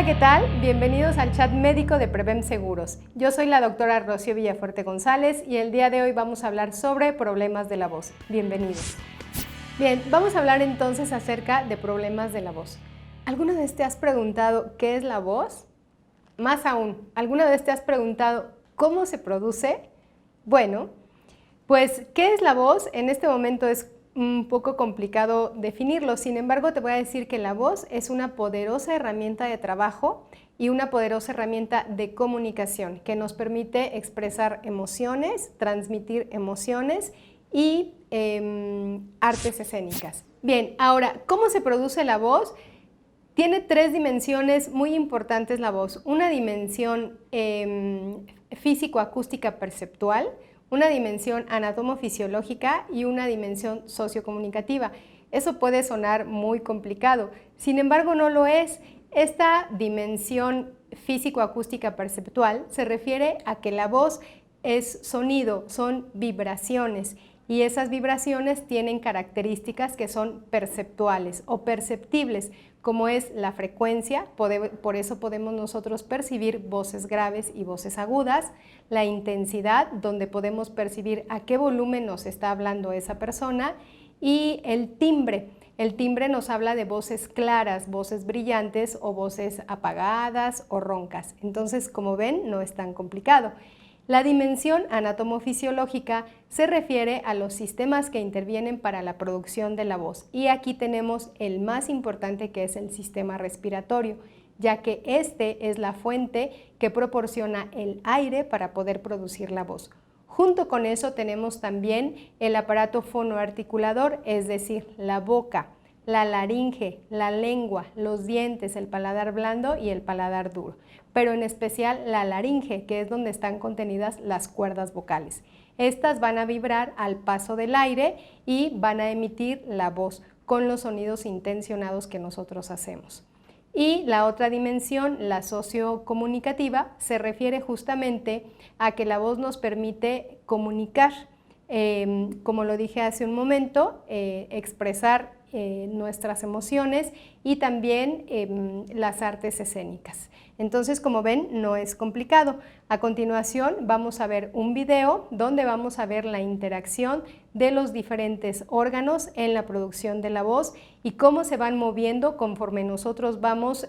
¿qué tal? Bienvenidos al chat médico de Prevem Seguros. Yo soy la doctora Rocío Villafuerte González y el día de hoy vamos a hablar sobre problemas de la voz. Bienvenidos. Bien, vamos a hablar entonces acerca de problemas de la voz. ¿Alguna vez te has preguntado qué es la voz? Más aún, ¿alguna vez te has preguntado cómo se produce? Bueno, pues, ¿qué es la voz? En este momento es un poco complicado definirlo, sin embargo te voy a decir que la voz es una poderosa herramienta de trabajo y una poderosa herramienta de comunicación que nos permite expresar emociones, transmitir emociones y artes escénicas. Bien, ahora, ¿cómo se produce la voz? Tiene tres dimensiones muy importantes la voz, una dimensión físico-acústica perceptual, una dimensión anatomofisiológica y una dimensión sociocomunicativa. Eso puede sonar muy complicado, sin embargo no lo es. Esta dimensión físico-acústica perceptual se refiere a que la voz es sonido, son vibraciones y esas vibraciones tienen características que son perceptuales o perceptibles, como es la frecuencia, por eso podemos nosotros percibir voces graves y voces agudas, la intensidad, donde podemos percibir a qué volumen nos está hablando esa persona, y el timbre. El timbre nos habla de voces claras, voces brillantes o voces apagadas o roncas. Entonces, como ven, no es tan complicado. La dimensión anatomofisiológica se refiere a los sistemas que intervienen para la producción de la voz y aquí tenemos el más importante, que es el sistema respiratorio, ya que este es la fuente que proporciona el aire para poder producir la voz. Junto con eso tenemos también el aparato fonoarticulador, es decir, la boca, la laringe, la lengua, los dientes, el paladar blando y el paladar duro, pero en especial la laringe, que es donde están contenidas las cuerdas vocales. Estas van a vibrar al paso del aire y van a emitir la voz con los sonidos intencionados que nosotros hacemos. Y la otra dimensión, la sociocomunicativa, se refiere justamente a que la voz nos permite comunicar, como lo dije hace un momento, expresar nuestras emociones y también las artes escénicas. Entonces, como ven, no es complicado. A continuación vamos a ver un video donde vamos a ver la interacción de los diferentes órganos en la producción de la voz y cómo se van moviendo conforme nosotros vamos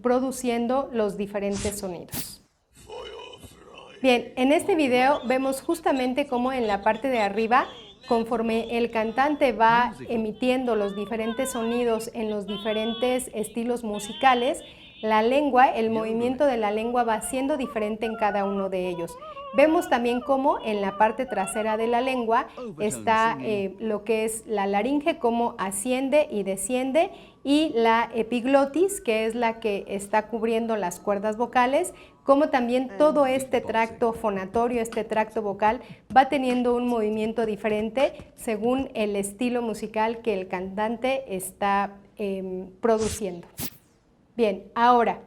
produciendo los diferentes sonidos. Bien, en este video vemos justamente cómo en la parte de arriba, conforme el cantante va emitiendo los diferentes sonidos en los diferentes estilos musicales, la lengua, el movimiento de la lengua va siendo diferente en cada uno de ellos. Vemos también cómo en la parte trasera de la lengua está lo que es la laringe, cómo asciende y desciende, y la epiglotis, que es la que está cubriendo las cuerdas vocales, como también todo este tracto fonatorio, este tracto vocal, va teniendo un movimiento diferente según el estilo musical que el cantante está produciendo. Bien, ahora,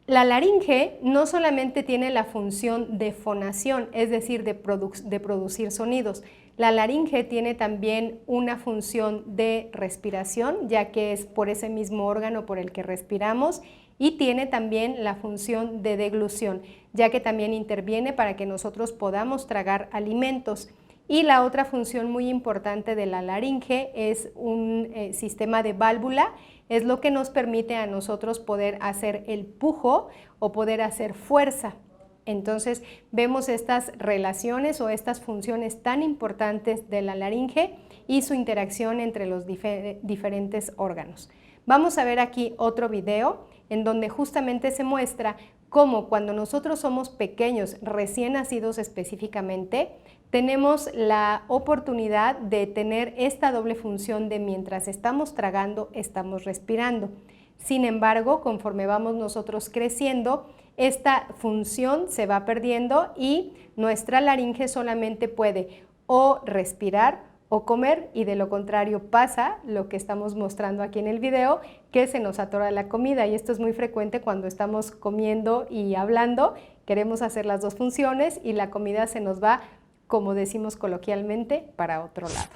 la laringe no solamente tiene la función de fonación, es decir, de producir sonidos. La laringe tiene también una función de respiración, ya que es por ese mismo órgano por el que respiramos, y tiene también la función de deglución, ya que también interviene para que nosotros podamos tragar alimentos. Y la otra función muy importante de la laringe es un sistema de válvula, es lo que nos permite a nosotros poder hacer el pujo o poder hacer fuerza. Entonces vemos estas relaciones o estas funciones tan importantes de la laringe y su interacción entre los diferentes órganos. Vamos a ver aquí otro video en donde justamente se muestra cómo cuando nosotros somos pequeños, recién nacidos específicamente, tenemos la oportunidad de tener esta doble función de mientras estamos tragando, estamos respirando. Sin embargo, conforme vamos nosotros creciendo, esta función se va perdiendo y nuestra laringe solamente puede o respirar o comer, y de lo contrario pasa lo que estamos mostrando aquí en el video, que se nos atora la comida, y esto es muy frecuente cuando estamos comiendo y hablando, queremos hacer las dos funciones y la comida se nos va, como decimos coloquialmente, para otro lado.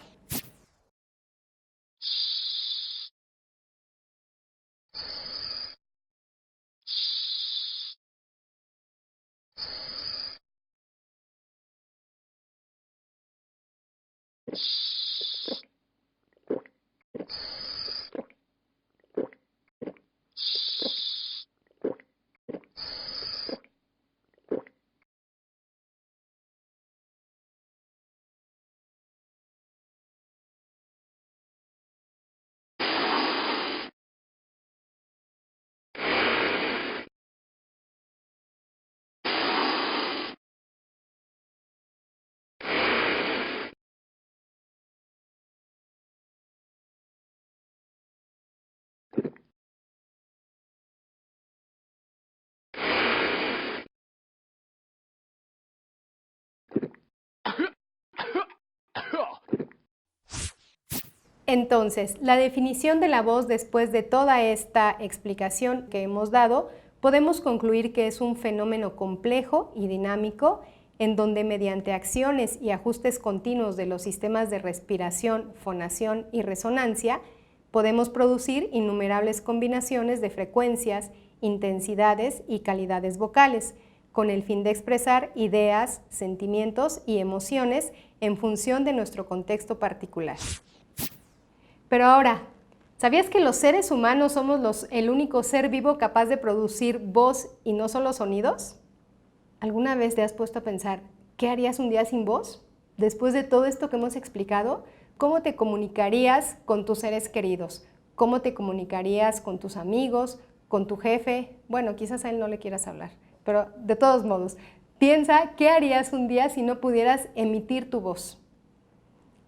Entonces, la definición de la voz después de toda esta explicación que hemos dado, podemos concluir que es un fenómeno complejo y dinámico en donde mediante acciones y ajustes continuos de los sistemas de respiración, fonación y resonancia, podemos producir innumerables combinaciones de frecuencias, intensidades y calidades vocales, con el fin de expresar ideas, sentimientos y emociones en función de nuestro contexto particular. Pero ahora, ¿sabías que los seres humanos somos el único ser vivo capaz de producir voz y no solo sonidos? ¿Alguna vez te has puesto a pensar, ¿qué harías un día sin voz? Después de todo esto que hemos explicado, ¿cómo te comunicarías con tus seres queridos? ¿Cómo te comunicarías con tus amigos, con tu jefe? Bueno, quizás a él no le quieras hablar, pero de todos modos, piensa, ¿qué harías un día si no pudieras emitir tu voz?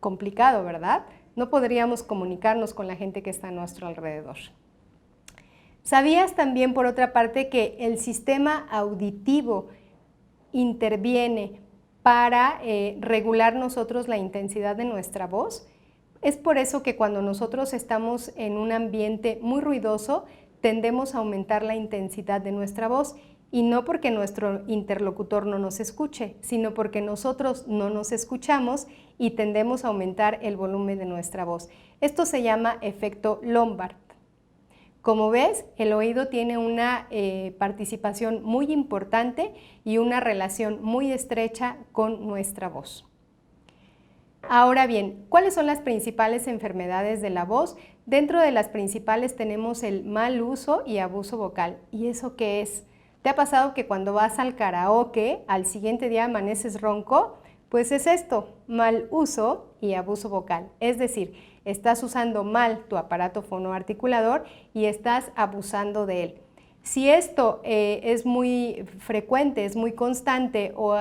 Complicado, ¿verdad? No podríamos comunicarnos con la gente que está a nuestro alrededor. ¿Sabías también, por otra parte, que el sistema auditivo interviene para regular nosotros la intensidad de nuestra voz? Es por eso que cuando nosotros estamos en un ambiente muy ruidoso, tendemos a aumentar la intensidad de nuestra voz, y no porque nuestro interlocutor no nos escuche, sino porque nosotros no nos escuchamos y tendemos a aumentar el volumen de nuestra voz. Esto se llama efecto Lombard. Como ves, el oído tiene una participación muy importante y una relación muy estrecha con nuestra voz. Ahora bien, ¿cuáles son las principales enfermedades de la voz? Dentro de las principales tenemos el mal uso y abuso vocal. ¿Y eso qué es? ¿Te ha pasado que cuando vas al karaoke, al siguiente día amaneces ronco? Pues es esto, mal uso y abuso vocal. Es decir, estás usando mal tu aparato fonoarticulador y estás abusando de él. Si esto es muy frecuente, es muy constante o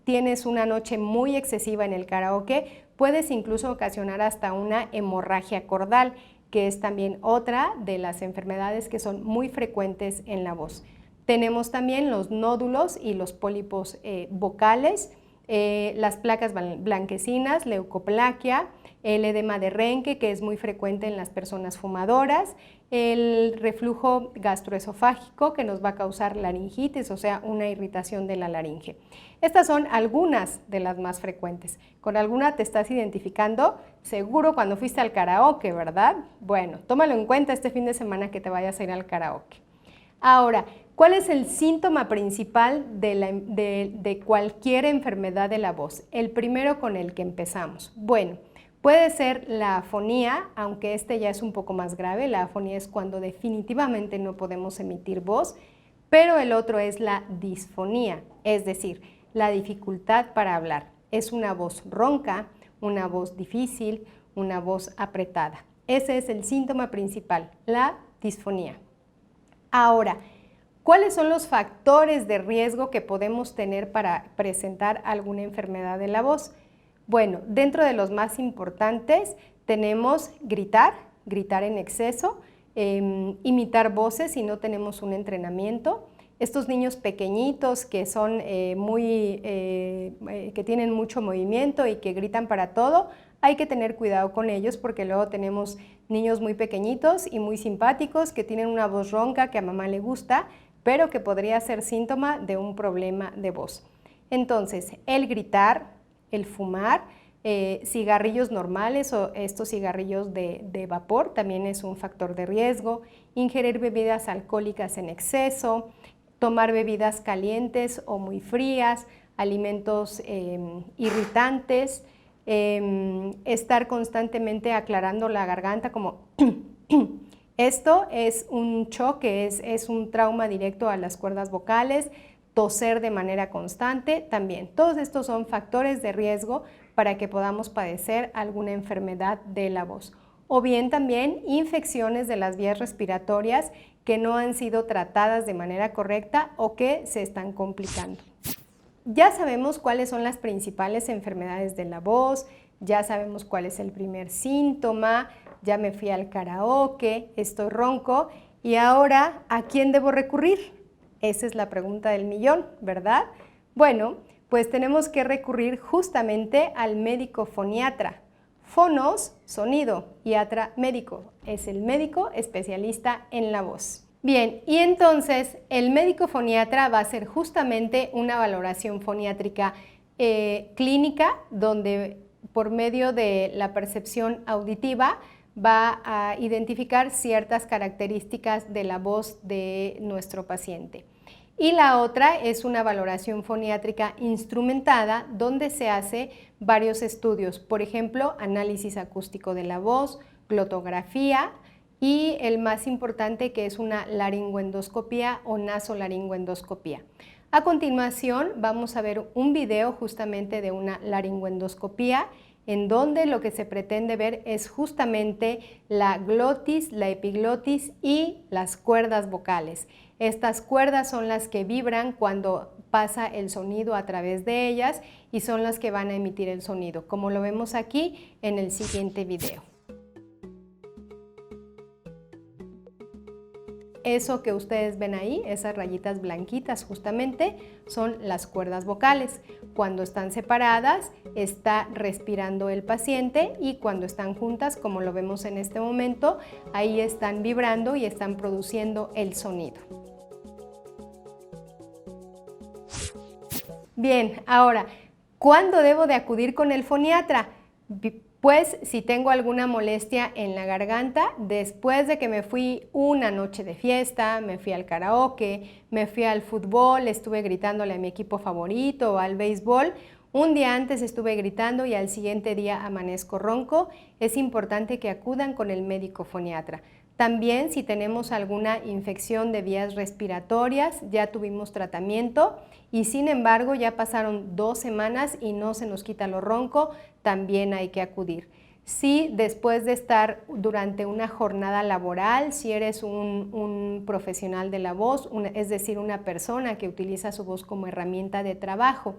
tienes una noche muy excesiva en el karaoke, puedes incluso ocasionar hasta una hemorragia cordal, que es también otra de las enfermedades que son muy frecuentes en la voz. Tenemos también los nódulos y los pólipos vocales, las placas blanquecinas, leucoplaquia, el edema de Renke, que es muy frecuente en las personas fumadoras, el reflujo gastroesofágico, que nos va a causar laringitis, o sea, una irritación de la laringe. Estas son algunas de las más frecuentes. ¿Con alguna te estás identificando? Seguro cuando fuiste al karaoke, ¿verdad? Bueno, tómalo en cuenta este fin de semana que te vayas a ir al karaoke. Ahora, ¿cuál es el síntoma principal de cualquier enfermedad de la voz? El primero con el que empezamos. Bueno, puede ser la afonía, aunque este ya es un poco más grave. La afonía es cuando definitivamente no podemos emitir voz, pero el otro es la disfonía, es decir, la dificultad para hablar. Es una voz ronca, una voz difícil, una voz apretada. Ese es el síntoma principal, la disfonía. Ahora, ¿cuáles son los factores de riesgo que podemos tener para presentar alguna enfermedad de la voz? Bueno, dentro de los más importantes tenemos gritar en exceso, imitar voces si no tenemos un entrenamiento. Estos niños pequeñitos que son que tienen mucho movimiento y que gritan para todo, hay que tener cuidado con ellos porque luego tenemos niños muy pequeñitos y muy simpáticos que tienen una voz ronca que a mamá le gusta, pero que podría ser síntoma de un problema de voz. Entonces, el gritar, el fumar, cigarrillos normales o estos cigarrillos de vapor también es un factor de riesgo, ingerir bebidas alcohólicas en exceso, tomar bebidas calientes o muy frías, alimentos irritantes, estar constantemente aclarando la garganta como esto es un choque, es un trauma directo a las cuerdas vocales, toser de manera constante también. Todos estos son factores de riesgo para que podamos padecer alguna enfermedad de la voz. O bien también infecciones de las vías respiratorias que no han sido tratadas de manera correcta o que se están complicando. Ya sabemos cuáles son las principales enfermedades de la voz, ya sabemos cuál es el primer síntoma, ya me fui al karaoke, estoy ronco y ahora ¿a quién debo recurrir? Esa es la pregunta del millón, ¿verdad? Bueno, pues tenemos que recurrir justamente al médico foniatra. Fonos, sonido, y atra, médico. Es el médico especialista en la voz. Bien, y entonces el médico foniatra va a hacer justamente una valoración foniátrica clínica donde por medio de la percepción auditiva va a identificar ciertas características de la voz de nuestro paciente. Y la otra es una valoración foniátrica instrumentada donde se hace varios estudios, por ejemplo, análisis acústico de la voz, glotografía y el más importante que es una laringoendoscopía o nasolaringoendoscopía. A continuación vamos a ver un video justamente de una laringoendoscopía en donde lo que se pretende ver es justamente la glotis, la epiglotis y las cuerdas vocales. Estas cuerdas son las que vibran cuando pasa el sonido a través de ellas y son las que van a emitir el sonido, como lo vemos aquí en el siguiente video. Eso que ustedes ven ahí, esas rayitas blanquitas justamente, son las cuerdas vocales. Cuando están separadas, está respirando el paciente y cuando están juntas, como lo vemos en este momento, ahí están vibrando y están produciendo el sonido. Bien, ahora, ¿cuándo debo de acudir con el foniatra? Pues si tengo alguna molestia en la garganta, después de que me fui una noche de fiesta, me fui al karaoke, me fui al fútbol, estuve gritándole a mi equipo favorito o al béisbol, un día antes estuve gritando y al siguiente día amanezco ronco, es importante que acudan con el médico foniatra. También si tenemos alguna infección de vías respiratorias, ya tuvimos tratamiento y sin embargo ya pasaron 2 semanas y no se nos quita lo ronco, también hay que acudir. Si después de estar durante una jornada laboral, si eres un profesional de la voz, es decir, una persona que utiliza su voz como herramienta de trabajo,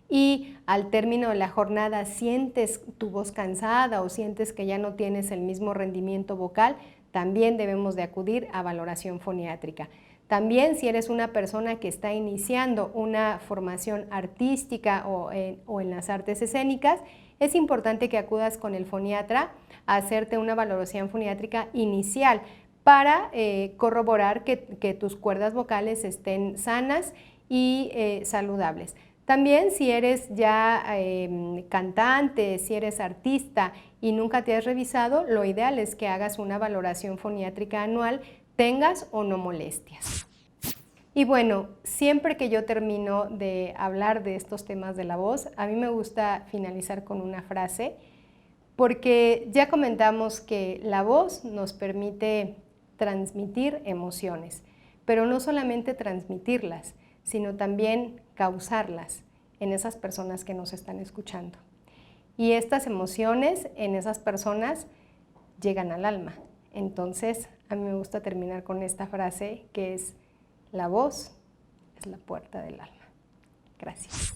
y al término de la jornada sientes tu voz cansada o sientes que ya no tienes el mismo rendimiento vocal, también debemos de acudir a valoración foniátrica. También si eres una persona que está iniciando una formación artística o en las artes escénicas, es importante que acudas con el foniatra a hacerte una valoración foniátrica inicial para corroborar que tus cuerdas vocales estén sanas y saludables. También si eres ya cantante, si eres artista y nunca te has revisado, lo ideal es que hagas una valoración foniátrica anual, tengas o no molestias. Y bueno, siempre que yo termino de hablar de estos temas de la voz, a mí me gusta finalizar con una frase, porque ya comentamos que la voz nos permite transmitir emociones, pero no solamente transmitirlas, sino también causarlas en esas personas que nos están escuchando. Y estas emociones en esas personas llegan al alma. Entonces, a mí me gusta terminar con esta frase que es: la voz es la puerta del alma. Gracias.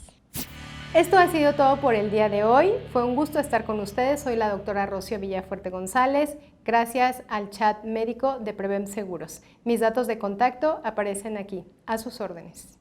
Esto ha sido todo por el día de hoy. Fue un gusto estar con ustedes. Soy la doctora Rocío Villafuerte González. Gracias al chat médico de Prevem Seguros. Mis datos de contacto aparecen aquí, a sus órdenes.